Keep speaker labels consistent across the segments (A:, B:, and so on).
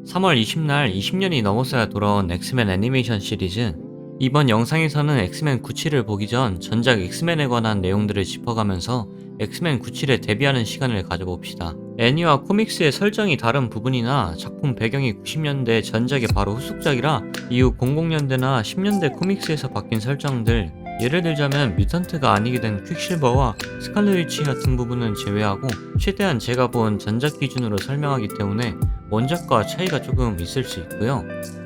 A: 3월 20날 20년이 넘었어야 돌아온 엑스맨 애니메이션 시리즈. 이번 영상에서는 엑스맨 97을 보기 전 전작 엑스맨에 관한 내용들을 짚어가면서 엑스맨 97에 데뷔하는 시간을 가져봅시다. 애니와 코믹스의 설정이 다른 부분이나 작품 배경이 90년대 전작의 바로 후속작이라 이후 00년대나 10년대 코믹스에서 바뀐 설정들, 예를 들자면 뮤턴트가 아니게 된 퀵실버와 스칼렛 위치 같은 부분은 제외하고 최대한 제가 본 전작 기준으로 설명하기 때문에 원작과 차이가 조금 있을 수 있고요.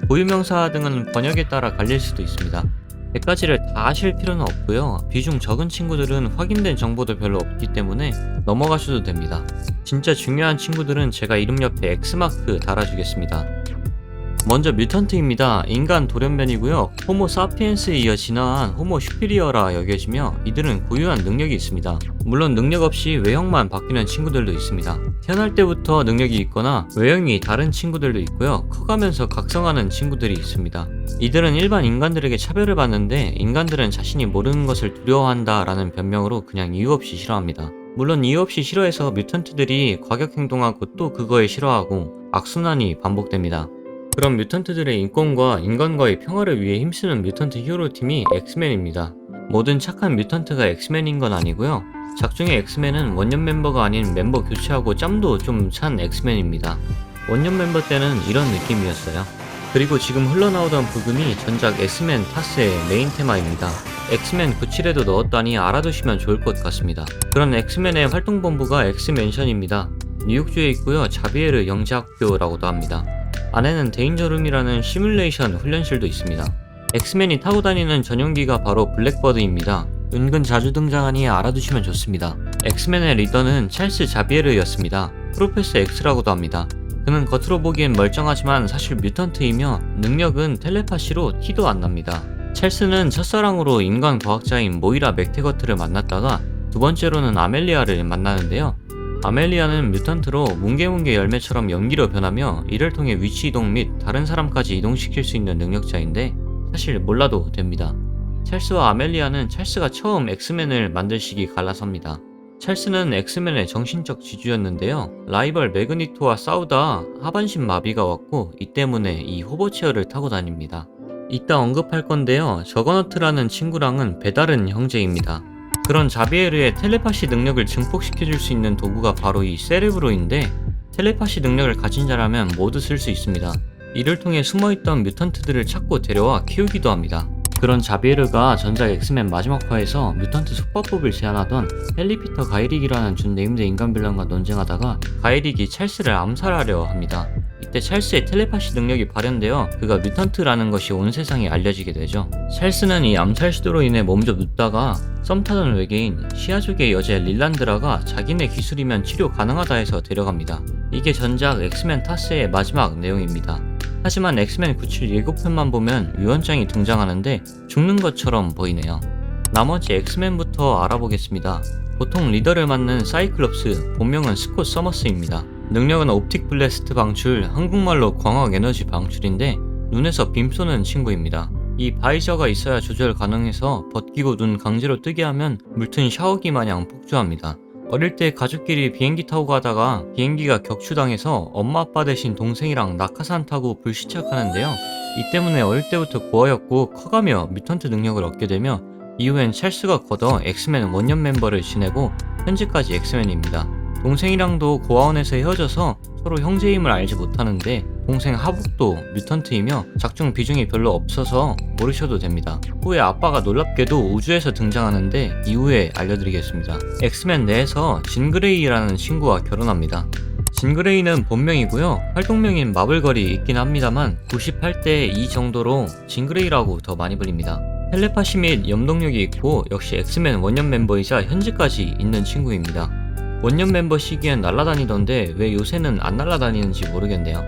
A: 고유명사 등은 번역에 따라 갈릴 수도 있습니다. 100가지를 다 아실 필요는 없고요. 비중 적은 친구들은 확인된 정보도 별로 없기 때문에 넘어가셔도 됩니다. 진짜 중요한 친구들은 제가 이름 옆에 X마크 달아주겠습니다. 먼저 뮤턴트입니다. 인간 돌연변이고요. 호모 사피엔스에 이어 진화한 호모 슈피리어라 여겨지며 이들은 고유한 능력이 있습니다. 물론 능력 없이 외형만 바뀌는 친구들도 있습니다. 태어날 때부터 능력이 있거나 외형이 다른 친구들도 있고요. 커가면서 각성하는 친구들이 있습니다. 이들은 일반 인간들에게 차별을 받는데 인간들은 자신이 모르는 것을 두려워한다 라는 변명으로 그냥 이유 없이 싫어합니다. 물론 이유 없이 싫어해서 뮤턴트들이 과격 행동하고 또 그거에 싫어하고 악순환이 반복됩니다. 그런 뮤턴트들의 인권과 인간과의 평화를 위해 힘쓰는 뮤턴트 히어로팀이 엑스맨입니다. 모든 착한 뮤턴트가 엑스맨인 건 아니고요. 작중의 엑스맨은 원년 멤버가 아닌 멤버 교체하고 짬도 좀 찬 엑스맨입니다. 원년 멤버 때는 이런 느낌이었어요. 그리고 지금 흘러나오던 부금이 전작 엑스맨 타스의 메인 테마입니다. 엑스맨 97에도 넣었다니 알아두시면 좋을 것 같습니다. 그런 엑스맨의 활동본부가 엑스맨션입니다. 뉴욕주에 있고요. 자비에르 영재학교라고도 합니다. 안에는 데인저룸이라는 시뮬레이션 훈련실도 있습니다. 엑스맨이 타고 다니는 전용기가 바로 블랙버드입니다. 은근 자주 등장하니 알아두시면 좋습니다. 엑스맨의 리더는 찰스 자비에르였습니다. 프로페서 X라고도 합니다. 그는 겉으로 보기엔 멀쩡하지만 사실 뮤턴트이며 능력은 텔레파시로 티도 안 납니다. 찰스는 첫사랑으로 인간 과학자인 모이라 맥테거트를 만났다가 두 번째로는 아멜리아를 만나는데요. 아멜리아는 뮤턴트로 뭉게뭉게 열매처럼 연기로 변하며 이를 통해 위치 이동 및 다른 사람까지 이동시킬 수 있는 능력자인데 사실 몰라도 됩니다. 찰스와 아멜리아는 찰스가 처음 엑스맨을 만들 시기 갈라섭니다. 찰스는 엑스맨의 정신적 지주였는데요. 라이벌 매그니토와 싸우다 하반신 마비가 왔고 이 때문에 이 호버체어를 타고 다닙니다. 이따 언급할 건데요. 저거너트라는 친구랑은 배다른 형제입니다. 그런 자비에르의 텔레파시 능력을 증폭시켜줄 수 있는 도구가 바로 이 세레브로인데 텔레파시 능력을 가진 자라면 모두 쓸 수 있습니다. 이를 통해 숨어있던 뮤턴트들을 찾고 데려와 키우기도 합니다. 그런 자비에르가 전작 엑스맨 마지막 화에서 뮤턴트 속박법을 제안하던 헬리피터 가이릭이라는 준 네임드 인간 빌런과 논쟁하다가 가이릭이 찰스를 암살하려 합니다. 이때 찰스의 텔레파시 능력이 발현되어 그가 뮤턴트라는 것이 온 세상에 알려지게 되죠. 찰스는 이 암살 시도로 인해 몸져 눕다가 썸 타던 외계인 시아족의 여제 릴란드라가 자기네 기술이면 치료 가능하다 해서 데려갑니다. 이게 전작 엑스맨 타스의 마지막 내용입니다. 하지만 엑스맨 97 예고편만 보면 유언장이 등장하는데 죽는 것처럼 보이네요. 나머지 엑스맨부터 알아보겠습니다. 보통 리더를 맡는 사이클롭스, 본명은 스콧 서머스입니다. 능력은 옵틱 블래스트 방출, 한국말로 광학 에너지 방출인데 눈에서 빔 쏘는 친구입니다. 이 바이저가 있어야 조절 가능해서 벗기고 눈 강제로 뜨게 하면 물튼 샤워기 마냥 폭주합니다. 어릴 때 가족끼리 비행기 타고 가다가 비행기가 격추당해서 엄마 아빠 대신 동생이랑 낙하산 타고 불시착하는데요. 이 때문에 어릴 때부터 고아였고 커가며 뮤턴트 능력을 얻게 되며 이후엔 찰스가 걷어 엑스맨 원년 멤버를 지내고 현재까지 엑스맨입니다. 동생이랑도 고아원에서 헤어져서 서로 형제임을 알지 못하는데 동생 하북도 뮤턴트이며 작중 비중이 별로 없어서 모르셔도 됩니다. 후에 아빠가 놀랍게도 우주에서 등장하는데 이후에 알려드리겠습니다. 엑스맨 내에서 진 그레이라는 친구와 결혼합니다. 진 그레이는 본명이고요. 활동명인 마블걸이 있긴 합니다만 98대 2 정도로 진 그레이라고 더 많이 불립니다. 텔레파시 및 염동력이 있고 역시 엑스맨 원년 멤버이자 현재까지 있는 친구입니다. 원년 멤버 시기엔 날아다니던데 왜 요새는 안 날아다니는지 모르겠네요.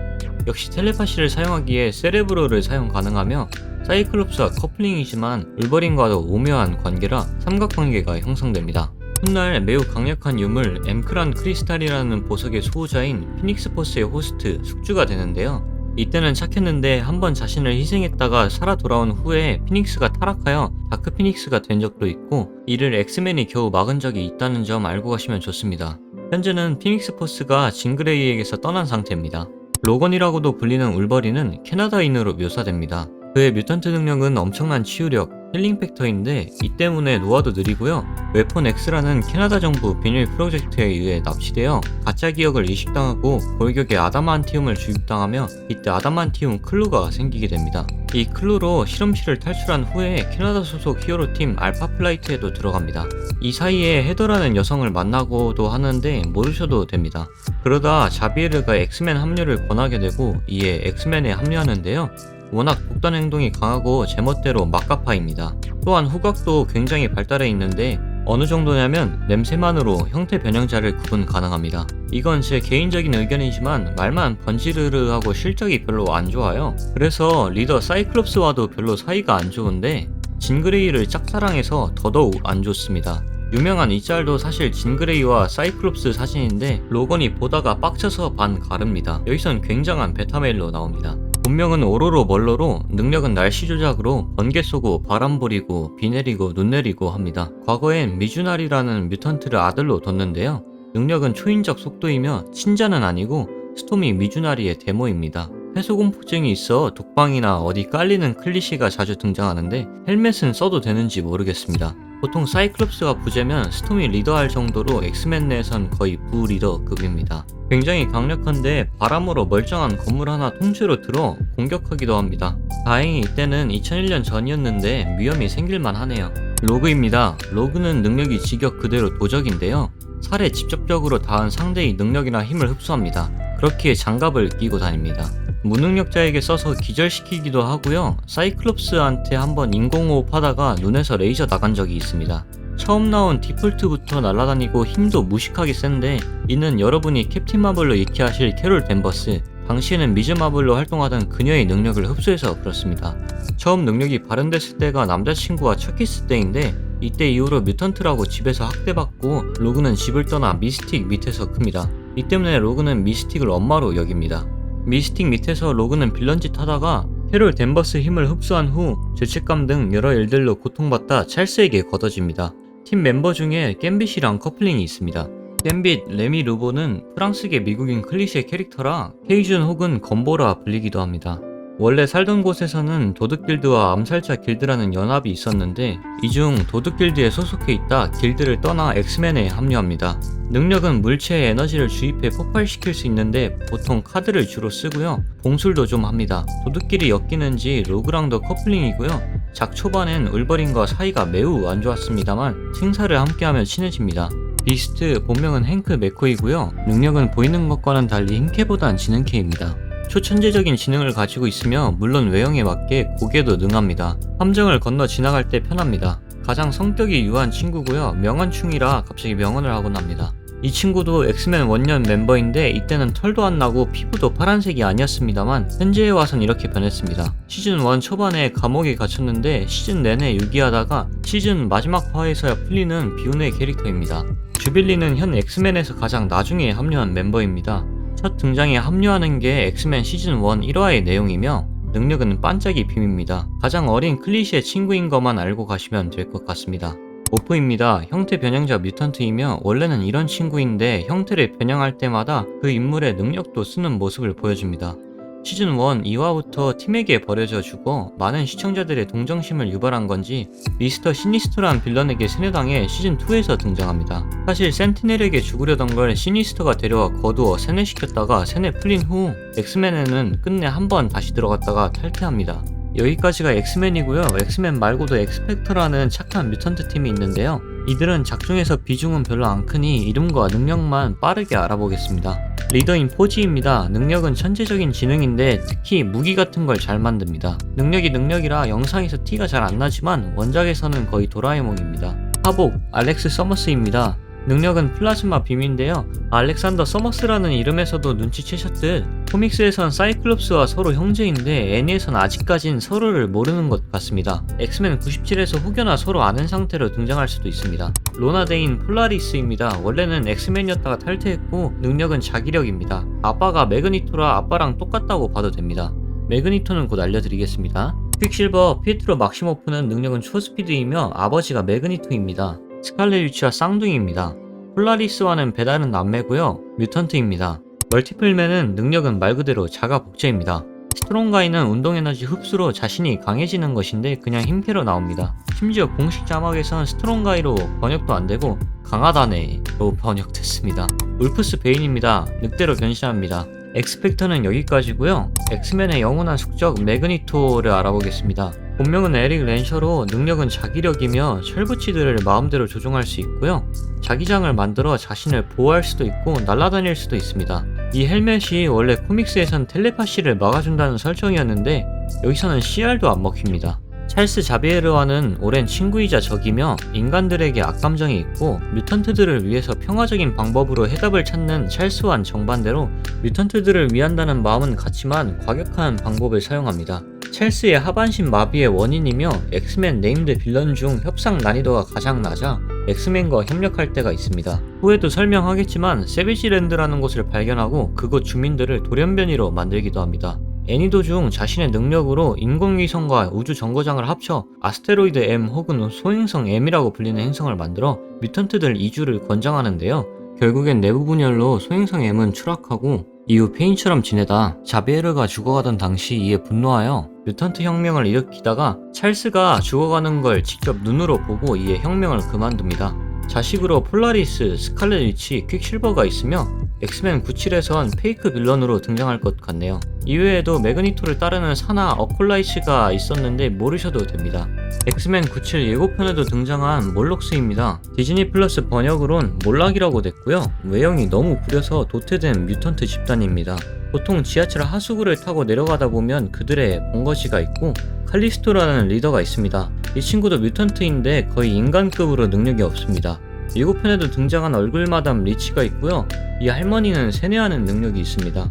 A: 역시 텔레파시를 사용하기에 세레브로를 사용 가능하며 사이클롭스와 커플링이지만 울버린과도 오묘한 관계라 삼각관계가 형성됩니다. 훗날 매우 강력한 유물 엠크란 크리스탈이라는 보석의 소유자인 피닉스 포스의 호스트 숙주가 되는데요. 이때는 착했는데 한번 자신을 희생했다가 살아 돌아온 후에 피닉스가 타락하여 다크 피닉스가 된 적도 있고 이를 엑스맨이 겨우 막은 적이 있다는 점 알고 가시면 좋습니다. 현재는 피닉스 포스가 진 그레이에게서 떠난 상태입니다. 로건이라고도 불리는 울버린은 캐나다인으로 묘사됩니다. 그의 뮤턴트 능력은 엄청난 치유력, 힐링 팩터인데 이 때문에 노화도 느리고요. 웨폰 X라는 캐나다 정부 비밀 프로젝트에 의해 납치되어 가짜 기억을 이식당하고 골격에 아담한티움을 주입당하며 이때 아담한티움 클루가 생기게 됩니다. 이 클루로 실험실을 탈출한 후에 캐나다 소속 히어로 팀 알파플라이트에도 들어갑니다. 이 사이에 헤더라는 여성을 만나고도 하는데 모르셔도 됩니다. 그러다 자비에르가 엑스맨 합류를 권하게 되고 이에 엑스맨에 합류하는데요. 워낙 독단 행동이 강하고 제멋대로 막가파입니다. 또한 후각도 굉장히 발달해 있는데 어느 정도냐면 냄새만으로 형태 변형자를 구분 가능합니다. 이건 제 개인적인 의견이지만 말만 번지르르하고 실적이 별로 안 좋아요. 그래서 리더 사이클롭스와도 별로 사이가 안 좋은데 진그레이를 짝사랑해서 더더욱 안 좋습니다. 유명한 이 짤도 사실 진그레이와 사이클롭스 사진인데 로건이 보다가 빡쳐서 반 가릅니다. 여기선 굉장한 베타메일로 나옵니다. 본명은 오로로 멀로로 능력은 날씨 조작으로 번개 쏘고 바람 부리고 비 내리고 눈 내리고 합니다. 과거엔 미주날이라는 뮤턴트를 아들로 뒀는데요. 능력은 초인적 속도이며 친자는 아니고 스톰이 미주나리의 데모입니다. 해소공포증이 있어 독방이나 어디 깔리는 클리시가 자주 등장하는데 헬멧은 써도 되는지 모르겠습니다. 보통 사이클롭스가 부재면 스톰이 리더할 정도로 엑스맨 내에선 거의 부리더급입니다. 굉장히 강력한데 바람으로 멀쩡한 건물 하나 통째로 들어 공격하기도 합니다. 다행히 이때는 2001년 전이었는데 위험이 생길만 하네요. 로그입니다. 로그는 능력이 직역 그대로 도적인데요. 살에 직접적으로 닿은 상대의 능력이나 힘을 흡수합니다. 그렇기에 장갑을 끼고 다닙니다. 무능력자에게 써서 기절시키기도 하고요. 사이클롭스한테 한번 인공호흡 하다가 눈에서 레이저 나간 적이 있습니다. 처음 나온 디폴트부터 날아다니고 힘도 무식하게 센데 이는 여러분이 캡틴 마블로 익히하실 캐롤 댄버스, 당시에는 미즈 마블로 활동하던 그녀의 능력을 흡수해서 그렇습니다. 처음 능력이 발현됐을 때가 남자친구와 첫 키스 때인데 이때 이후로 뮤턴트라고 집에서 학대받고 로그는 집을 떠나 미스틱 밑에서 큽니다. 이 때문에 로그는 미스틱을 엄마로 여깁니다. 미스틱 밑에서 로그는 빌런짓 하다가 캐롤 댄버스 힘을 흡수한 후 죄책감 등 여러 일들로 고통받다 찰스에게 걷어집니다. 팀 멤버 중에 갬빗이랑 커플링이 있습니다. 갬빗, 레미 르보는 프랑스계 미국인 클리셰 캐릭터라 케이준 혹은 건보라 불리기도 합니다. 원래 살던 곳에서는 도둑길드와 암살자 길드라는 연합이 있었는데 이 중 도둑길드에 소속해 있다 길드를 떠나 엑스맨에 합류합니다. 능력은 물체에 에너지를 주입해 폭발시킬 수 있는데 보통 카드를 주로 쓰고요. 봉술도 좀 합니다. 도둑끼리 엮이는지 로그랑도 커플링이고요. 작 초반엔 울버린과 사이가 매우 안 좋았습니다만 생사를 함께하며 친해집니다. 비스트, 본명은 행크 맥코이고요. 능력은 보이는 것과는 달리 힘캐보단 지능캐입니다. 초천재적인 지능을 가지고 있으며 물론 외형에 맞게 고개도 능합니다. 함정을 건너 지나갈 때 편합니다. 가장 성격이 유한 친구고요. 명언충이라 갑자기 명언을 하곤 합니다. 이 친구도 엑스맨 원년 멤버인데 이때는 털도 안 나고 피부도 파란색이 아니었습니다만 현재에 와선 이렇게 변했습니다. 시즌 1 초반에 감옥에 갇혔는데 시즌 내내 유기하다가 시즌 마지막 화에서야 풀리는 비운의 캐릭터입니다. 주빌리는 현 엑스맨에서 가장 나중에 합류한 멤버입니다. 첫 등장에 합류하는 게 엑스맨 시즌 1 1화의 내용이며 능력은 반짝이 빔입니다. 가장 어린 클리시의 친구인 것만 알고 가시면 될 것 같습니다. 오프입니다. 형태 변형자 뮤턴트이며 원래는 이런 친구인데 형태를 변형할 때마다 그 인물의 능력도 쓰는 모습을 보여줍니다. 시즌 1 2화부터 팀에게 버려져 죽어 많은 시청자들의 동정심을 유발한 건지 미스터 시니스터란 빌런에게 세뇌당해 시즌 2에서 등장합니다. 사실 센티넬에게 죽으려던 걸 시니스터가 데려와 거두어 세뇌시켰다가 세뇌 풀린 후 엑스맨에는 끝내 한번 다시 들어갔다가 탈퇴합니다. 여기까지가 엑스맨이고요. 엑스맨 말고도 엑스팩터라는 착한 뮤턴트 팀이 있는데요. 이들은 작중에서 비중은 별로 안 크니 이름과 능력만 빠르게 알아보겠습니다. 리더인 포지입니다. 능력은 천재적인 지능인데 특히 무기 같은 걸 잘 만듭니다. 능력이 능력이라 영상에서 티가 잘 안 나지만 원작에서는 거의 도라에몽입니다. 하복, 알렉스 서머스입니다. 능력은 플라즈마 빔인데요. 알렉산더 서머스라는 이름에서도 눈치채셨듯 코믹스에선 사이클롭스와 서로 형제인데 애니에선 아직까진 서로를 모르는 것 같습니다. 엑스맨 97에서 혹여나 서로 아는 상태로 등장할 수도 있습니다. 로나데인 폴라리스입니다. 원래는 엑스맨이었다가 탈퇴했고 능력은 자기력입니다. 아빠가 매그니토라 아빠랑 똑같다고 봐도 됩니다. 매그니토는 곧 알려드리겠습니다. 퀵실버, 피에트로 막시모프는 능력은 초스피드이며 아버지가 매그니토입니다. 스칼렛 위치와 쌍둥이입니다. 폴라리스와는 배다른 남매고요. 뮤턴트입니다. 멀티플맨은 능력은 말 그대로 자가 복제입니다. 스트롱가이는 운동에너지 흡수로 자신이 강해지는 것인데 그냥 힘캐로 나옵니다. 심지어 공식 자막에선 스트롱가이로 번역도 안되고 강하다네로 번역됐습니다. 울프스 베인입니다. 늑대로 변신합니다. 엑스팩터는 여기까지고요. 엑스맨의 영원한 숙적 매그니토를 알아보겠습니다. 본명은 에릭 랜셔로 능력은 자기력이며 철부치들을 마음대로 조종할 수 있고요. 자기장을 만들어 자신을 보호할 수도 있고 날아다닐 수도 있습니다. 이 헬멧이 원래 코믹스에선 텔레파시를 막아준다는 설정이었는데 여기서는 CR도 안 먹힙니다. 찰스 자비에르와는 오랜 친구이자 적이며 인간들에게 악감정이 있고 뮤턴트들을 위해서 평화적인 방법으로 해답을 찾는 찰스와는 정반대로 뮤턴트들을 위한다는 마음은 같지만 과격한 방법을 사용합니다. 찰스의 하반신 마비의 원인이며 엑스맨 네임드 빌런 중 협상 난이도가 가장 낮아 엑스맨과 협력할 때가 있습니다. 후에도 설명하겠지만 세비지랜드라는 곳을 발견하고 그곳 주민들을 돌연변이로 만들기도 합니다. 애니도 중 자신의 능력으로 인공위성과 우주정거장을 합쳐 아스테로이드 M 혹은 소행성 M이라고 불리는 행성을 만들어 뮤턴트들 이주를 권장하는데요. 결국엔 내부 분열로 소행성 M은 추락하고 이후 페인처럼 지내다 자비에르가 죽어가던 당시 이에 분노하여 뮤턴트 혁명을 일으키다가 찰스가 죽어가는 걸 직접 눈으로 보고 이에 혁명을 그만둡니다. 자식으로 폴라리스, 스칼렛 위치, 퀵실버가 있으며 엑스맨 97에선 페이크 빌런으로 등장할 것 같네요. 이외에도 매그니토를 따르는 사나 어콜라이츠가 있었는데 모르셔도 됩니다. 엑스맨 97 예고편에도 등장한 몰록스입니다. 디즈니 플러스 번역으론 몰락이라고 됐고요. 외형이 너무 구려서 도태된 뮤턴트 집단입니다. 보통 지하철 하수구를 타고 내려가다 보면 그들의 본거지가 있고 칼리스토라는 리더가 있습니다. 이 친구도 뮤턴트인데 거의 인간급으로 능력이 없습니다. 예고편에도 등장한 얼굴마담 리치가 있고요. 이 할머니는 세뇌하는 능력이 있습니다.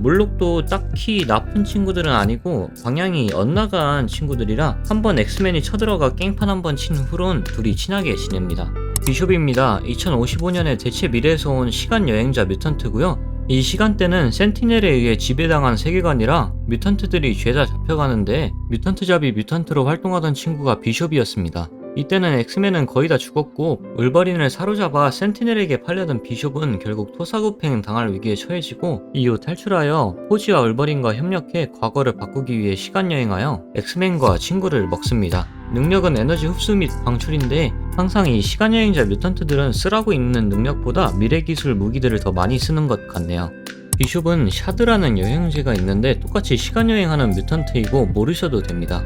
A: 몰록도 딱히 나쁜 친구들은 아니고 방향이 엇나간 친구들이라 한번 엑스맨이 쳐들어가 깽판 한번 친 후론 둘이 친하게 지냅니다. 비숍입니다. 2055년에 대체 미래에서 온 시간여행자 뮤턴트고요. 이 시간대는 센티넬에 의해 지배당한 세계관이라 뮤턴트들이 죄다 잡혀가는데 뮤턴트 잡이 뮤턴트로 활동하던 친구가 비숍이었습니다. 이때는 엑스맨은 거의 다 죽었고 울버린을 사로잡아 센티넬에게 팔려던 비숍은 결국 토사구팽 당할 위기에 처해지고 이후 탈출하여 포지와 울버린과 협력해 과거를 바꾸기 위해 시간여행하여 엑스맨과 친구를 먹습니다. 능력은 에너지 흡수 및 방출인데 항상 이 시간여행자 뮤턴트들은 쓰라고 있는 능력보다 미래기술 무기들을 더 많이 쓰는 것 같네요. 비숍은 샤드라는 여행제가 있는데 똑같이 시간여행하는 뮤턴트이고 모르셔도 됩니다.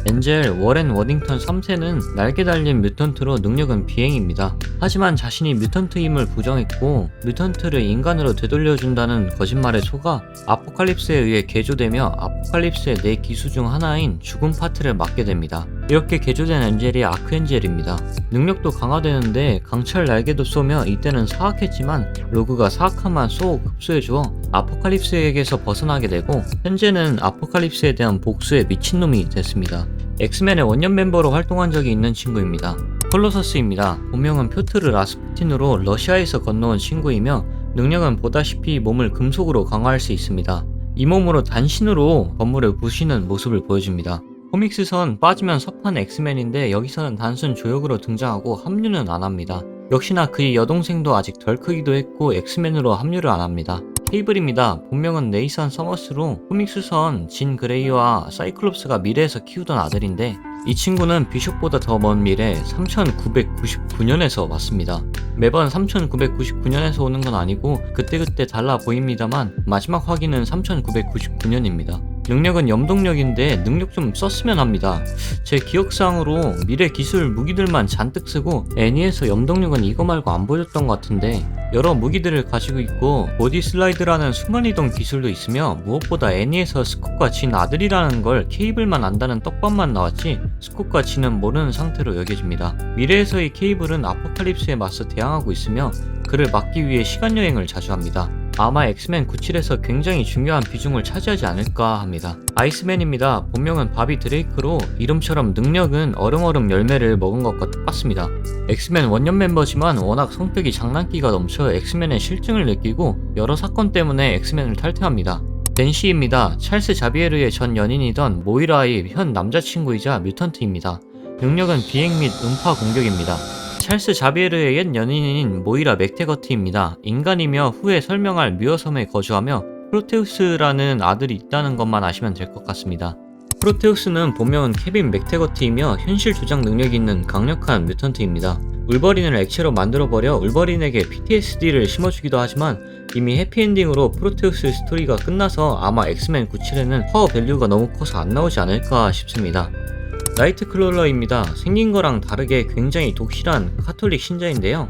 A: 엔젤 워렌 워딩턴 3세는 날개 달린 뮤턴트로 능력은 비행입니다. 하지만 자신이 뮤턴트임을 부정했고 뮤턴트를 인간으로 되돌려준다는 거짓말에 속아 아포칼립스에 의해 개조되며 아포칼립스의 4기수 중 하나인 죽음 파트를 맡게 됩니다. 이렇게 개조된 엔젤이 아크엔젤입니다. 능력도 강화되는데 강철 날개도 쏘며 이때는 사악했지만 로그가 사악함만 쏙 흡수해주어 아포칼립스에게서 벗어나게 되고 현재는 아포칼립스에 대한 복수에 미친놈이 됐습니다. 엑스맨의 원년 멤버로 활동한 적이 있는 친구입니다. 콜로서스입니다. 본명은 표트르 라스푸틴으로 러시아에서 건너온 친구이며 능력은 보다시피 몸을 금속으로 강화할 수 있습니다. 이 몸으로 단신으로 건물을 부시는 모습을 보여줍니다. 코믹스선 빠지면 섭한 엑스맨인데 여기서는 단순 조역으로 등장하고 합류는 안합니다. 역시나 그의 여동생도 아직 덜 크기도 했고 엑스맨으로 합류를 안합니다. 케이블입니다. 본명은 네이선 서머스로 코믹스선 진 그레이와 사이클롭스가 미래에서 키우던 아들인데 이 친구는 비숍보다 더 먼 미래 3999년에서 왔습니다. 매번 3999년에서 오는 건 아니고 그때그때 달라 보입니다만 마지막 확인은 3999년입니다. 능력은 염동력인데 능력 좀 썼으면 합니다. 제 기억상으로 미래 기술 무기들만 잔뜩 쓰고 애니에서 염동력은 이거 말고 안 보여줬던 것 같은데 여러 무기들을 가지고 있고 보디 슬라이드라는 순간이동 기술도 있으며 무엇보다 애니에서 스콧과 진 아들이라는 걸 케이블만 안다는 떡밥만 나왔지 스콧과 진은 모르는 상태로 여겨집니다. 미래에서의 케이블은 아포칼립스에 맞서 대항하고 있으며 그를 막기 위해 시간여행을 자주 합니다. 아마 엑스맨 97에서 굉장히 중요한 비중을 차지하지 않을까 합니다. 아이스맨입니다. 본명은 바비 드레이크로 이름처럼 능력은 얼음얼음 열매를 먹은 것과 똑같습니다. 엑스맨 원년 멤버지만 워낙 성격이 장난기가 넘쳐 엑스맨의 실증을 느끼고 여러 사건 때문에 엑스맨을 탈퇴합니다. 댄시입니다. 찰스 자비에르의 전 연인이던 모이라의 현 남자친구이자 뮤턴트입니다. 능력은 비행 및 음파 공격입니다. 찰스 자비에르의 옛 연인인 모이라 맥테거티입니다. 인간이며 후에 설명할 뮤어섬에 거주하며 프로테우스라는 아들이 있다는 것만 아시면 될 것 같습니다. 프로테우스는 본명은 케빈 맥테거티이며 현실 조작 능력이 있는 강력한 뮤턴트입니다. 울버린을 액체로 만들어버려 울버린에게 PTSD를 심어주기도 하지만 이미 해피엔딩으로 프로테우스 스토리가 끝나서 아마 엑스맨 97에는 파워 밸류가 너무 커서 안 나오지 않을까 싶습니다. 나이트클롤러입니다. 생긴 거랑 다르게 굉장히 독실한 카톨릭 신자인데요.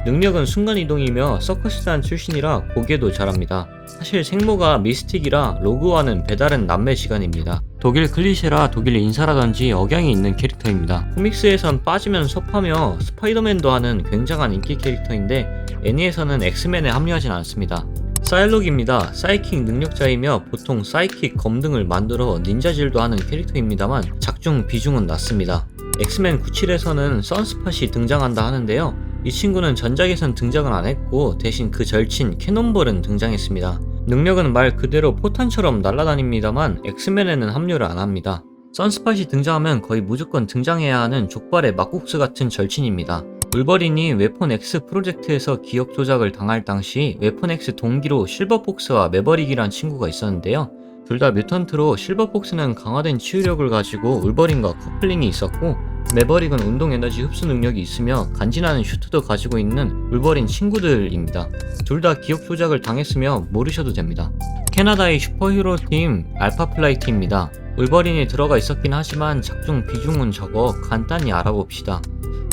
A: 능력은 순간이동이며 서커스단 출신이라 보기에도 잘합니다. 사실 생모가 미스틱이라 로그와는 배다른 남매지간입니다. 독일 클리셰라 독일 인사라든지 억양이 있는 캐릭터입니다. 코믹스에선 빠지면 섭하며 스파이더맨도 하는 굉장한 인기 캐릭터인데 애니에서는 엑스맨에 합류하진 않습니다. 사일록입니다. 사이킥 능력자이며 보통 사이킥 검 등을 만들어 닌자질도 하는 캐릭터입니다만 작중 비중은 낮습니다. 엑스맨 97에서는 선스팟이 등장한다 하는데요. 이 친구는 전작에선 등장을 안했고 대신 그 절친 캐논볼은 등장했습니다. 능력은 말 그대로 포탄처럼 날아다닙니다만 엑스맨에는 합류를 안합니다. 선스팟이 등장하면 거의 무조건 등장해야 하는 족발의 막국수 같은 절친입니다. 울버린이 웨폰 X 프로젝트에서 기억 조작을 당할 당시 웨폰 X 동기로 실버폭스와 매버릭이란 친구가 있었는데요. 둘 다 뮤턴트로 실버폭스는 강화된 치유력을 가지고 울버린과 커플링이 있었고 매버릭은 운동 에너지 흡수 능력이 있으며 간지나는 슈트도 가지고 있는 울버린 친구들입니다. 둘 다 기억 조작을 당했으며 모르셔도 됩니다. 캐나다의 슈퍼히어로 팀 알파플라이트입니다. 울버린이 들어가 있었긴 하지만 작중 비중은 적어 간단히 알아봅시다.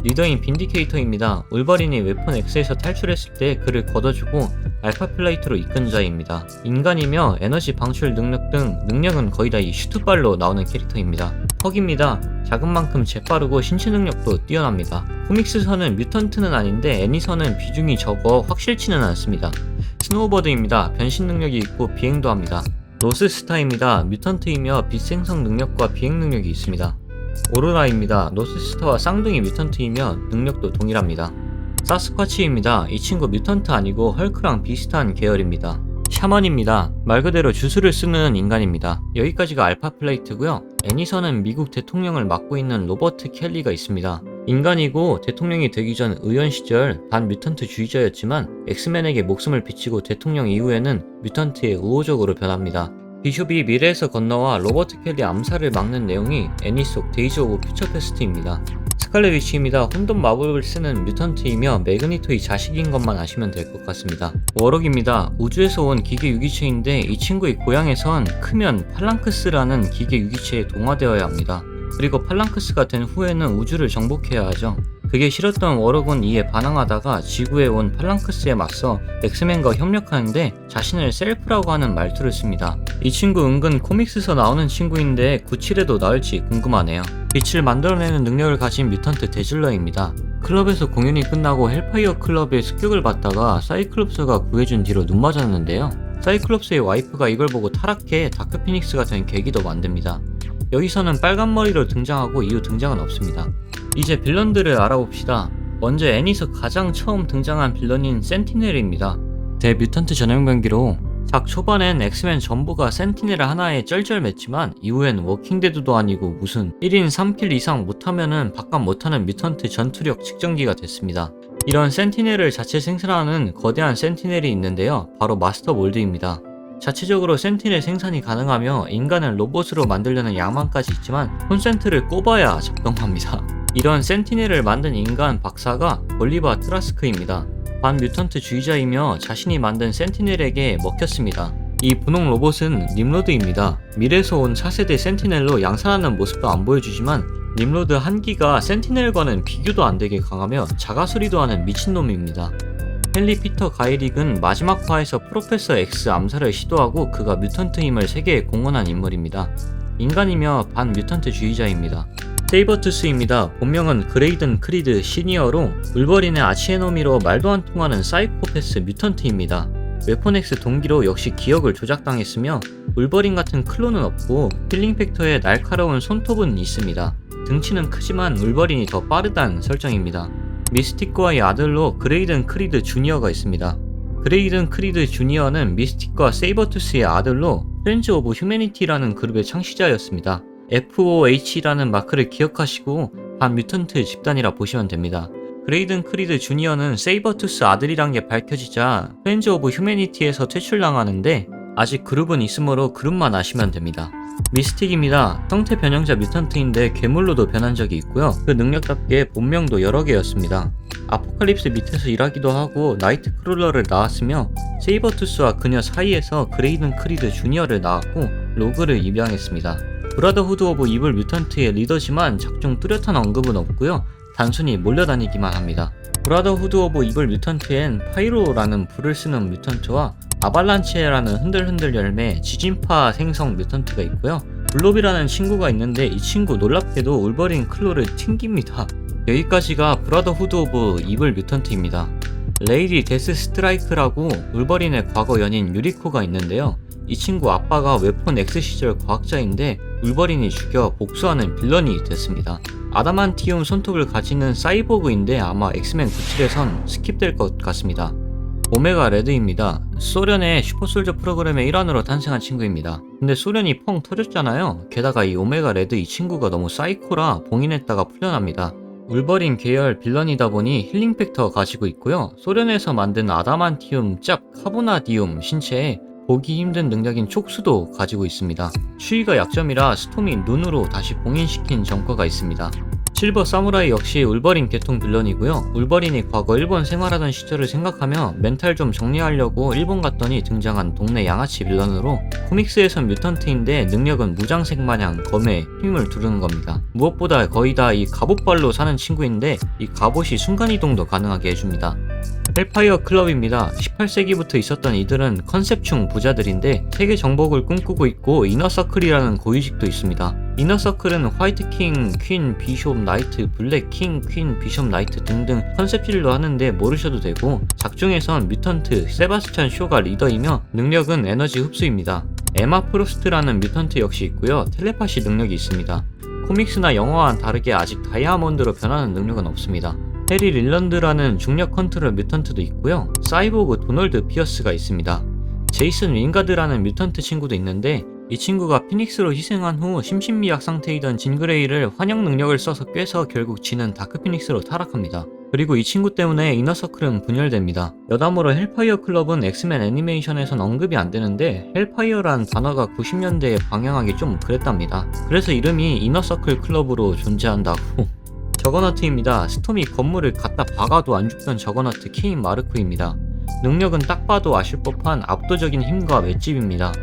A: 리더인 빈디케이터입니다. 울버린이 웨폰 X에서 탈출했을 때 그를 걷어주고 알파플라이트로 이끈 자입니다. 인간이며 에너지 방출 능력 등 능력은 거의 다 이 슈트발로 나오는 캐릭터입니다. 퍽입니다. 작은 만큼 재빠르고 신체 능력도 뛰어납니다. 코믹스선은 뮤턴트는 아닌데 애니선은 비중이 적어 확실치는 않습니다. 스노우버드입니다. 변신 능력이 있고 비행도 합니다. 노스스타입니다. 뮤턴트이며 빛 생성 능력과 비행 능력이 있습니다. 오로라입니다. 노스스타와 쌍둥이 뮤턴트이며 능력도 동일합니다. 사스쿼치입니다. 이 친구 뮤턴트 아니고 헐크랑 비슷한 계열입니다. 샤먼입니다. 말 그대로 주술을 쓰는 인간입니다. 여기까지가 알파플레이트고요. 애니선은 미국 대통령을 맡고 있는 로버트 켈리가 있습니다. 인간이고 대통령이 되기 전 의원 시절 반뮤턴트 주의자였지만 엑스맨에게 목숨을 비치고 대통령 이후에는 뮤턴트에 우호적으로 변합니다. 비숍이 미래에서 건너와 로버트 켈리 암살을 막는 내용이 애니 속 데이즈 오브 퓨처 패스트입니다. 스칼렛 위치입니다. 혼돈 마법을 쓰는 뮤턴트이며 매그니토의 자식인 것만 아시면 될 것 같습니다. 워럭입니다. 우주에서 온 기계 유기체인데 이 친구의 고향에선 크면 팔랑크스라는 기계 유기체에 동화되어야 합니다. 그리고 팔랑크스가 된 후에는 우주를 정복해야 하죠. 그게 싫었던 워럭은 이에 반항하다가 지구에 온 팔랑크스에 맞서 엑스맨과 협력하는데 자신을 셀프라고 하는 말투를 씁니다. 이 친구 은근 코믹스에서 나오는 친구인데 97에도 나올지 궁금하네요. 빛을 만들어내는 능력을 가진 뮤턴트 데즐러입니다. 클럽에서 공연이 끝나고 헬파이어 클럽에 습격을 받다가 사이클롭스가 구해준 뒤로 눈 맞았는데요. 사이클롭스의 와이프가 이걸 보고 타락해 다크 피닉스가 된 계기도 만듭니다. 여기서는 빨간 머리로 등장하고 이후 등장은 없습니다. 이제 빌런들을 알아봅시다. 먼저 애니에서 가장 처음 등장한 빌런인 센티넬입니다. 대뮤턴트 전염병기로 작 초반엔 엑스맨 전부가 센티넬 하나에 쩔쩔맸지만 이후엔 워킹데드도 아니고 무슨 1인 3킬 이상 못하면은 바깥 못하는 뮤턴트 전투력 측정기가 됐습니다. 이런 센티넬을 자체 생산하는 거대한 센티넬이 있는데요. 바로 마스터 몰드입니다. 자체적으로 센티넬 생산이 가능하며 인간을 로봇으로 만들려는 야망까지 있지만 콘센트를 꼽아야 작동합니다. 이런 센티넬을 만든 인간 박사가 볼리바 트라스크입니다. 반뮤턴트 주의자이며 자신이 만든 센티넬에게 먹혔습니다. 이 분홍 로봇은 님로드입니다. 미래에서 온 차세대 센티넬로 양산하는 모습도 안 보여주지만 님로드 한기가 센티넬과는 비교도 안 되게 강하며 자가수리도 하는 미친놈입니다. 헨리 피터 가이릭은 마지막 화에서 프로페서 X 암살을 시도하고 그가 뮤턴트임을 세계에 공언한 인물입니다. 인간이며 반뮤턴트 주의자입니다. 세이버투스입니다. 본명은 그레이든 크리드 시니어로 울버린의 아치에노미로 말도 안 통하는 사이코패스 뮤턴트입니다. 웨폰 X 동기로 역시 기억을 조작당했으며 울버린 같은 클론은 없고 힐링 팩터에 날카로운 손톱은 있습니다. 등치는 크지만 울버린이 더 빠르다는 설정입니다. 미스틱과의 아들로 그레이든 크리드 주니어가 있습니다. 그레이든 크리드 주니어는 미스틱과 세이버투스의 아들로 프렌즈 오브 휴매니티라는 그룹의 창시자였습니다. FOH라는 마크를 기억하시고 반뮤턴트 집단이라 보시면 됩니다. 그레이든 크리드 주니어는 세이버투스 아들이란 게 밝혀지자 프렌즈 오브 휴메니티에서 퇴출당하는데 아직 그룹은 있으므로 그룹만 아시면 됩니다. 미스틱입니다. 형태 변형자 뮤턴트인데 괴물로도 변한 적이 있고요. 그 능력답게 본명도 여러 개였습니다. 아포칼립스 밑에서 일하기도 하고 나이트크롤러를 낳았으며 세이버투스와 그녀 사이에서 그레이든 크리드 주니어를 낳았고 로그를 입양했습니다. 브라더후드 오브 이블 뮤턴트의 리더지만 작중 뚜렷한 언급은 없고요. 단순히 몰려다니기만 합니다. 브라더후드 오브 이블 뮤턴트엔 파이로라는 불을 쓰는 뮤턴트와 아발란체라는 흔들흔들 열매 지진파 생성 뮤턴트가 있고요. 블롭이라는 친구가 있는데 이 친구 놀랍게도 울버린 클로를 튕깁니다. 여기까지가 브라더후드 오브 이블 뮤턴트입니다. 레이디 데스 스트라이크라고 울버린의 과거 연인 유리코가 있는데요. 이 친구 아빠가 웨폰 X 시절 과학자인데 울버린이 죽여 복수하는 빌런이 됐습니다. 아다만티움 손톱을 가지는 사이보그인데 아마 엑스맨 97에선 스킵될 것 같습니다. 오메가 레드입니다. 소련의 슈퍼솔저 프로그램의 일환으로 탄생한 친구입니다. 근데 소련이 펑 터졌잖아요. 게다가 이 오메가 레드 이 친구가 너무 사이코라 봉인했다가 풀려납니다. 울버린 계열 빌런이다 보니 힐링 팩터 가지고 있고요. 소련에서 만든 아다만티움 짭 카보나디움 신체에 보기 힘든 능력인 촉수도 가지고 있습니다. 추위가 약점이라 스톰이 눈으로 다시 봉인시킨 전과가 있습니다. 실버 사무라이 역시 울버린 계통 빌런이고요. 울버린이 과거 일본 생활하던 시절을 생각하며 멘탈 좀 정리하려고 일본 갔더니 등장한 동네 양아치 빌런으로 코믹스에선 뮤턴트인데 능력은 무장색 마냥 검에 힘을 두르는 겁니다. 무엇보다 거의 다 이 갑옷발로 사는 친구인데 이 갑옷이 순간이동도 가능하게 해줍니다. 헬파이어 클럽입니다. 18세기부터 있었던 이들은 컨셉충 부자들인데 세계 정복을 꿈꾸고 있고 이너서클이라는 고위직도 있습니다. 이너서클은 화이트 킹, 퀸, 비숍, 나이트, 블랙 킹, 퀸, 비숍, 나이트 등등 컨셉질로 하는데 모르셔도 되고 작중에선 뮤턴트 세바스찬 쇼가 리더이며 능력은 에너지 흡수입니다. 에마 프로스트라는 뮤턴트 역시 있고요. 텔레파시 능력이 있습니다. 코믹스나 영화와는 다르게 아직 다이아몬드로 변하는 능력은 없습니다. 해리 릴런드라는 중력 컨트롤 뮤턴트도 있고요. 사이보그 도널드 피어스가 있습니다. 제이슨 윙가드라는 뮤턴트 친구도 있는데 이 친구가 피닉스로 희생한 후 심신미약 상태이던 진그레이를 환영 능력을 써서 꿰서 결국 지는 다크 피닉스로 타락합니다. 그리고 이 친구 때문에 이너서클은 분열됩니다. 여담으로 헬파이어 클럽은 엑스맨 애니메이션에선 언급이 안 되는데 헬파이어란 단어가 90년대에 방영하기 좀 그랬답니다. 그래서 이름이 이너서클 클럽으로 존재한다고. 저거너트입니다. 스톰이 건물을 갖다 박아도 안 죽던 저거너트 케인 마르코입니다. 능력은 딱 봐도 아실 법한 압도적인 힘과 맷집입니다.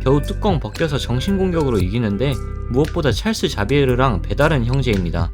A: 겨우 뚜껑 벗겨서 정신공격으로 이기는데 무엇보다 찰스 자비에르랑 배다른 형제입니다.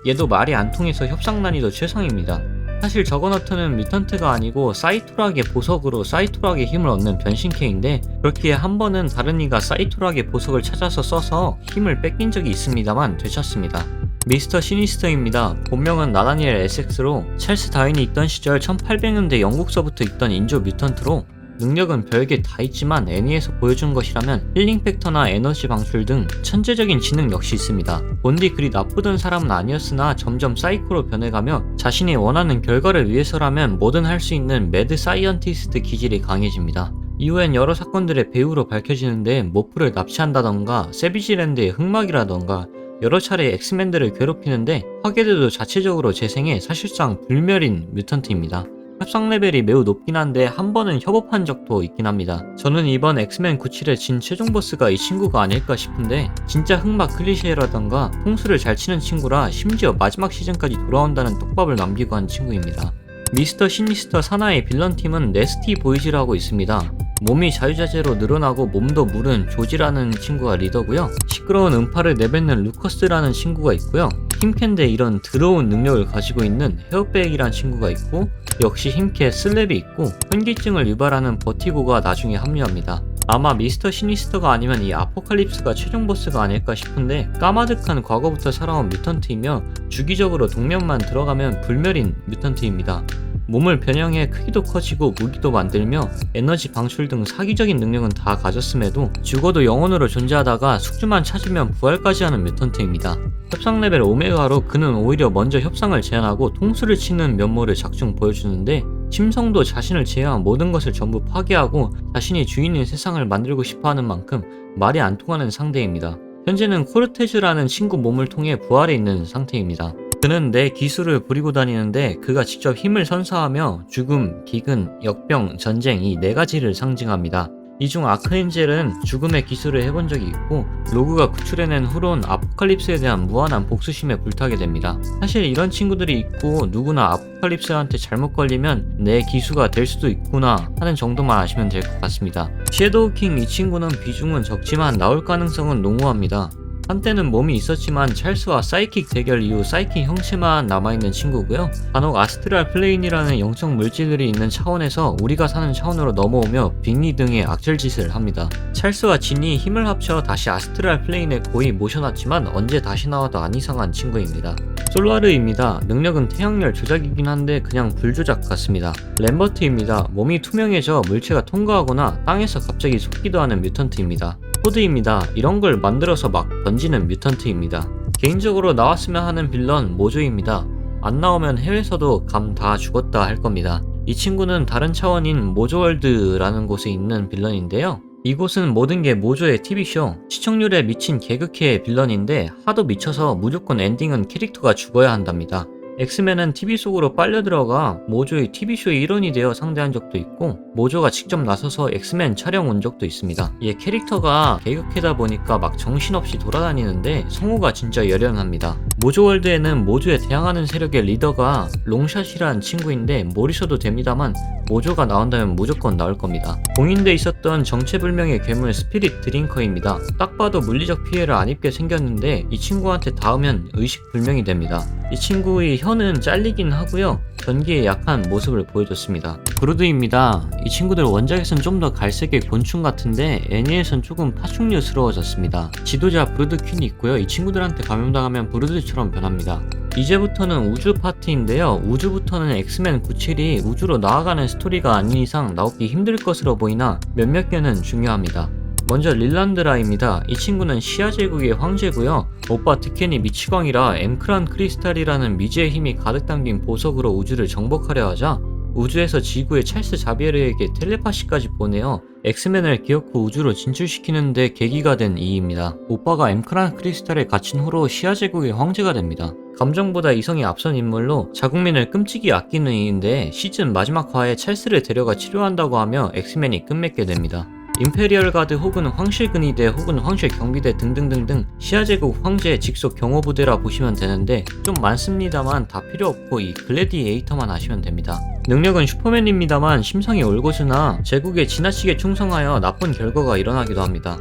A: 얘도 말이 안 통해서 협상 난이도 최상입니다. 사실 저거너트는 뮤턴트가 아니고 사이토락의 보석으로 사이토락의 힘을 얻는 변신캐인데 그렇기에 한 번은 다른 이가 사이토락의 보석을 찾아서 써서 힘을 뺏긴 적이 있습니다만 되찾습니다. 미스터 시니스터입니다. 본명은 나다니엘 에섹스로 찰스 다윈이 있던 시절 1800년대 영국서부터 있던 인조 뮤턴트로 능력은 별게 다 있지만 애니에서 보여준 것이라면 힐링 팩터나 에너지 방출 등 천재적인 지능 역시 있습니다. 본디 그리 나쁘던 사람은 아니었으나 점점 사이코로 변해가며 자신이 원하는 결과를 위해서라면 뭐든 할 수 있는 매드 사이언티스트 기질이 강해집니다. 이후엔 여러 사건들의 배우로 밝혀지는데 모프를 납치한다던가 세비지랜드의 흑막이라던가 여러 차례 엑스맨들을 괴롭히는데 화계들도 자체적으로 재생해 사실상 불멸인 뮤턴트입니다. 협상 레벨이 매우 높긴 한데 한 번은 협업한 적도 있긴 합니다. 저는 이번 엑스맨 97의 진 최종 보스가 이 친구가 아닐까 싶은데 진짜 흑막 클리셰라던가 풍수를 잘 치는 친구라 심지어 마지막 시즌까지 돌아온다는 떡밥을 남기고 한 친구입니다. 미스터 시니스터 사나의 빌런팀은 네스티 보이즈라고 있습니다. 몸이 자유자재로 늘어나고 몸도 무른 조지라는 친구가 리더고요. 시끄러운 음파를 내뱉는 루커스라는 친구가 있고요. 힘캔데 이런 더러운 능력을 가지고 있는 헤어백이란 친구가 있고 역시 힘캐 슬랩이 있고 현기증을 유발하는 버티고가 나중에 합류합니다. 아마 미스터 시니스터가 아니면 이 아포칼립스가 최종 보스가 아닐까 싶은데 까마득한 과거부터 살아온 뮤턴트이며 주기적으로 동면만 들어가면 불멸인 뮤턴트입니다. 몸을 변형해 크기도 커지고 무기도 만들며 에너지 방출 등 사기적인 능력은 다 가졌음에도 죽어도 영혼으로 존재하다가 숙주만 찾으면 부활까지 하는 뮤턴트입니다. 협상 레벨 오메가로 그는 오히려 먼저 협상을 제안하고 통수를 치는 면모를 작중 보여주는데 심성도 자신을 제외한 모든 것을 전부 파괴하고 자신이 주인인 세상을 만들고 싶어하는 만큼 말이 안 통하는 상대입니다. 현재는 코르테즈라는 친구 몸을 통해 부활해 있는 상태입니다. 그는 내 기술을 부리고 다니는데 그가 직접 힘을 선사하며 죽음, 기근, 역병, 전쟁 이 네 가지를 상징합니다. 이 중 아크엔젤은 죽음의 기술을 해본 적이 있고 로그가 구출해낸 후론 아포칼립스에 대한 무한한 복수심에 불타게 됩니다. 사실 이런 친구들이 있고 누구나 아포칼립스한테 잘못 걸리면 내 기수가 될 수도 있구나 하는 정도만 아시면 될 것 같습니다. 섀도우킹 이 친구는 비중은 적지만 나올 가능성은 농후합니다. 한때는 몸이 있었지만 찰스와 사이킥 대결 이후 사이킥 형체만 남아있는 친구고요. 간혹 아스트랄 플레인이라는 영적 물질들이 있는 차원에서 우리가 사는 차원으로 넘어오며 빅리 등의 악질짓을 합니다. 찰스와 진이 힘을 합쳐 다시 아스트랄 플레인에 고이 모셔놨지만 언제 다시 나와도 안 이상한 친구입니다. 솔라르입니다. 능력은 태양열 조작이긴 한데 그냥 불조작 같습니다. 램버트입니다. 몸이 투명해져 물체가 통과하거나 땅에서 갑자기 솟기도 하는 뮤턴트입니다. 코드입니다. 이런 걸 만들어서 막 던지는 뮤턴트입니다. 개인적으로 나왔으면 하는 빌런 모조입니다. 안 나오면 해외에서도 감 다 죽었다 할 겁니다. 이 친구는 다른 차원인 모조월드라는 곳에 있는 빌런인데요. 이곳은 모든 게 모조의 TV쇼, 시청률에 미친 개그캐의 빌런인데 하도 미쳐서 무조건 엔딩은 캐릭터가 죽어야 한답니다. 엑스맨은 TV 속으로 빨려 들어가 모조의 TV쇼의 일원이 되어 상대한 적도 있고 모조가 직접 나서서 엑스맨 촬영 온 적도 있습니다. 얘 캐릭터가 개그캐다 보니까 막 정신없이 돌아다니는데 성우가 진짜 열연합니다. 모조월드에는 모조에 대항하는 세력의 리더가 롱샷이라는 친구인데 모르셔도 됩니다만 모조가 나온다면 무조건 나올 겁니다. 공인돼 있었던 정체불명의 괴물 스피릿 드링커입니다. 딱 봐도 물리적 피해를 안 입게 생겼는데 이 친구한테 닿으면 의식불명이 됩니다. 이 친구의 혀는 잘리긴 하고요. 전기에 약한 모습을 보여줬습니다. 브루드입니다. 이 친구들 원작에선 좀 더 갈색의 곤충 같은데 애니에선 조금 파충류스러워졌습니다. 지도자 브루드 퀸이 있고요. 이 친구들한테 감염당하면 브루드처럼 변합니다. 이제부터는 우주 파트인데요. 우주부터는 엑스맨 97이 우주로 나아가는 스토리가 아닌 이상 나오기 힘들 것으로 보이나 몇몇 개는 중요합니다. 먼저 릴란드라입니다. 이 친구는 시아 제국의 황제고요. 오빠 득켄이 미치광이라 엠크란 크리스탈이라는 미지의 힘이 가득 담긴 보석으로 우주를 정복하려 하자 우주에서 지구의 찰스 자비에르에게 텔레파시까지 보내어 엑스맨을 기어코 우주로 진출시키는데 계기가 된 이입니다. 오빠가 엠크란 크리스탈에 갇힌 후로 시아 제국의 황제가 됩니다. 감정보다 이성이 앞선 인물로 자국민을 끔찍이 아끼는 이인데 시즌 마지막 화에 찰스를 데려가 치료한다고 하며 엑스맨이 끝맺게 됩니다. 임페리얼 가드 혹은 황실 근위대 혹은 황실 경비대 등등등등 시아제국 황제의 직속 경호부대라 보시면 되는데 좀 많습니다만 다 필요 없고 이 글래디에이터만 아시면 됩니다. 능력은 슈퍼맨입니다만 심성이 올고수나 제국에 지나치게 충성하여 나쁜 결과가 일어나기도 합니다.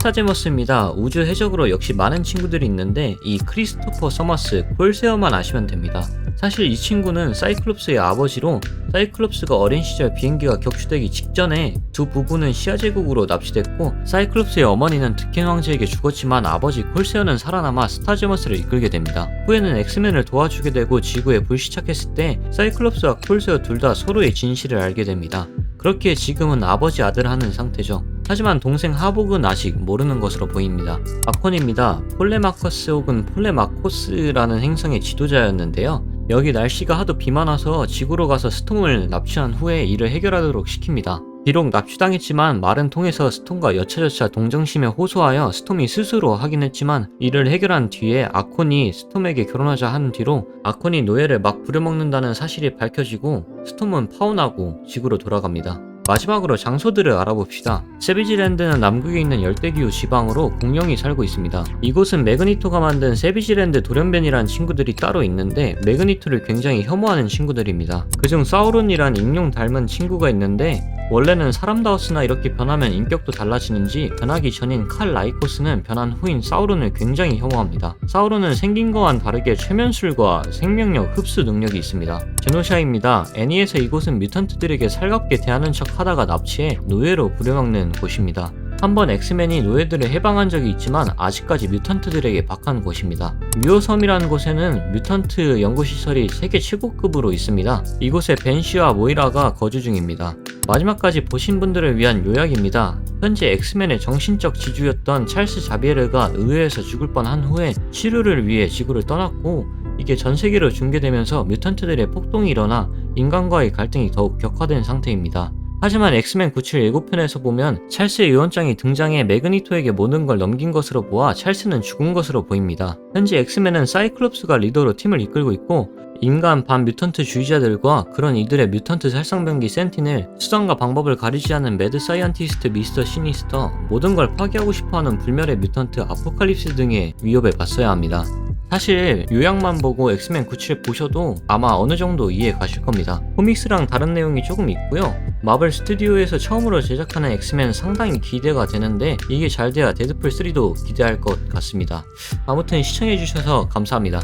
A: 스타제머스입니다. 우주 해적으로 역시 많은 친구들이 있는데 이 크리스토퍼 서머스, 콜세어만 아시면 됩니다. 사실 이 친구는 사이클롭스의 아버지로 사이클롭스가 어린 시절 비행기가 격추되기 직전에 두 부부는 시아제국으로 납치됐고 사이클롭스의 어머니는 득켄 황제에게 죽었지만 아버지 콜세어는 살아남아 스타제머스를 이끌게 됩니다. 후에는 엑스맨을 도와주게 되고 지구에 불시착했을 때 사이클롭스와 콜세어 둘 다 서로의 진실을 알게 됩니다. 그렇기에 지금은 아버지 아들 하는 상태죠. 하지만 동생 하복은 아직 모르는 것으로 보입니다. 아콘입니다. 폴레마커스 혹은 폴레마코스라는 행성의 지도자였는데요. 여기 날씨가 하도 비만 와서 지구로 가서 스톰을 납치한 후에 이를 해결하도록 시킵니다. 비록 납치당했지만 말은 통해서 스톰과 여차저차 동정심에 호소하여 스톰이 스스로 하긴 했지만 이를 해결한 뒤에 아콘이 스톰에게 결혼하자 한 뒤로 아콘이 노예를 막 부려먹는다는 사실이 밝혀지고 스톰은 파혼하고 지구로 돌아갑니다. 마지막으로 장소들을 알아봅시다. 세비지랜드는 남극에 있는 열대기후 지방으로 공룡이 살고 있습니다. 이곳은 매그니토가 만든 세비지랜드 돌연변이라는 친구들이 따로 있는데 매그니토를 굉장히 혐오하는 친구들입니다. 그중 사우론이란 익룡 닮은 친구가 있는데 원래는 사람다웠으나 이렇게 변하면 인격도 달라지는지 변하기 전인 칼 라이코스는 변한 후인 사우론을 굉장히 혐오합니다. 사우론은 생긴 거와는 다르게 최면술과 생명력 흡수 능력이 있습니다. 제노샤입니다. 애니에서 이곳은 뮤턴트들에게 살갑게 대하는 척 하다가 납치해 노예로 부려먹는 곳입니다. 한번 엑스맨이 노예들을 해방한 적이 있지만 아직까지 뮤턴트들에게 박한 곳입니다. 뮤어섬이라는 곳에는 뮤턴트 연구시설이 세계 최고급으로 있습니다. 이곳에 벤시와 모이라가 거주 중입니다. 마지막까지 보신 분들을 위한 요약입니다. 현재 엑스맨의 정신적 지주였던 찰스 자비에르가 의회에서 죽을 뻔한 후에 치료를 위해 지구를 떠났고 이게 전 세계로 중계되면서 뮤턴트들의 폭동이 일어나 인간과의 갈등이 더욱 격화된 상태입니다. 하지만 엑스맨 97 예고편에서 보면 찰스의 유언장이 등장해 매그니토에게 모든 걸 넘긴 것으로 보아 찰스는 죽은 것으로 보입니다. 현재 엑스맨은 사이클롭스가 리더로 팀을 이끌고 있고 인간 반 뮤턴트 주의자들과 그런 이들의 뮤턴트 살상병기 센티넬, 수단과 방법을 가리지 않는 매드 사이언티스트 미스터 시니스터, 모든 걸 파괴하고 싶어하는 불멸의 뮤턴트 아포칼립스 등의 위협에 맞서야 합니다. 사실 요약만 보고 엑스맨 97 보셔도 아마 어느 정도 이해 가실 겁니다. 코믹스랑 다른 내용이 조금 있고요. 마블 스튜디오에서 처음으로 제작하는 엑스맨 상당히 기대가 되는데 이게 잘 돼야 데드풀 3도 기대할 것 같습니다. 아무튼 시청해주셔서 감사합니다.